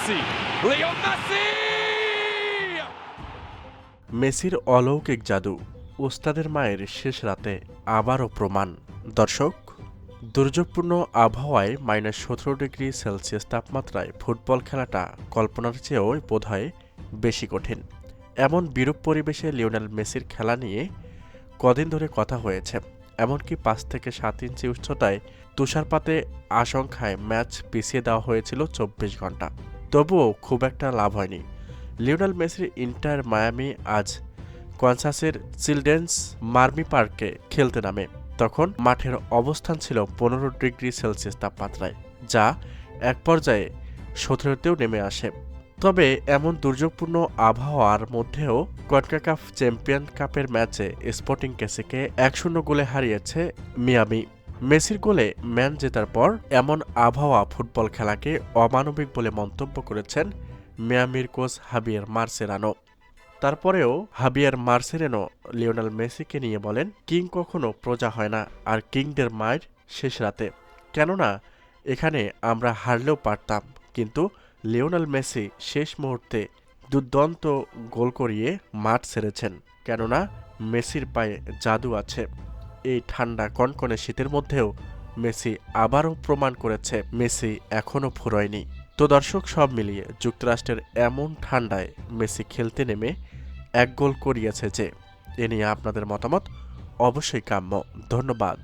Messi. Leo Messi! মেসির অলৌকিক জাদু ওস্তাদের মায়ের শেষ রাতে আবারও প্রমাণ। দর্শক, দুর্যোগপূর্ণ আবহাওয়ায় -17 ডিগ্রি সেলসিয়াস তাপমাত্রায় ফুটবল খেলাটা কল্পনার চেয়েও বোধহয় বেশি কঠিন। এমন বিরূপ পরিবেশে লিওনেল মেসির খেলা নিয়ে কদিন ধরে কথা হয়েছে। এমনকি 5 থেকে 7 ইঞ্চি উচ্চতায় তুষারপাতে আশঙ্কায় ম্যাচ পিছিয়ে দেওয়া হয়েছিল 24 ঘন্টা। তবুও খুব একটা লাভ হয়নি। লিওনেল মেসির ইন্টার মায়ামি আজ কনসাসের চিলড্রেন্স মার্মি পার্কে খেলতে নামে। তখন মাঠের অবস্থান ছিল 15 ডিগ্রি সেলসিয়াস তাপমাত্রায়, যা এক পর্যায়ে 17তেও নেমে আসে। তবে এমন দুর্যোগপূর্ণ আবহাওয়ার মধ্যেও কনকাকাফ চ্যাম্পিয়ন কাপের ম্যাচে স্পোর্টিং কেসিকে 1-0 গোলে হারিয়েছে মিয়ামি। মেসির গোলে ম্যাচ জেতার পর এমন আবহাওয়া ফুটবল খেলাকে অমানবিক বলে মন্তব্য করেছেন মিয়ামির কোচ হাবিয়ের মার্সেরানো। তারপরেও হাবিয়ার মার্সেরেনো লিওনেল মেসিকে নিয়ে বলেন, কিং কখনো প্রজা হয় না, আর কিংদের মায়ের শেষ রাতে। কেননা এখানে আমরা হারলেও পারতাম, কিন্তু লিওনেল মেসি শেষ মুহূর্তে দুর্দান্ত গোল করিয়ে মাঠ ছেড়েছেন। কেননা মেসির পায়ে জাদু আছে। এই ঠান্ডা কনকনে শীতের মধ্যেও মেসি আবারও প্রমাণ করেছে মেসি এখনও ফুরোয়নি। তো দর্শক, সব মিলিয়ে যুক্তরাষ্ট্রের এমন ঠান্ডায় মেসি খেলতে নেমে 1 গোল করিয়েছে যে, এ নিয়ে আপনাদের মতামত অবশ্যই কাম্য। ধন্যবাদ।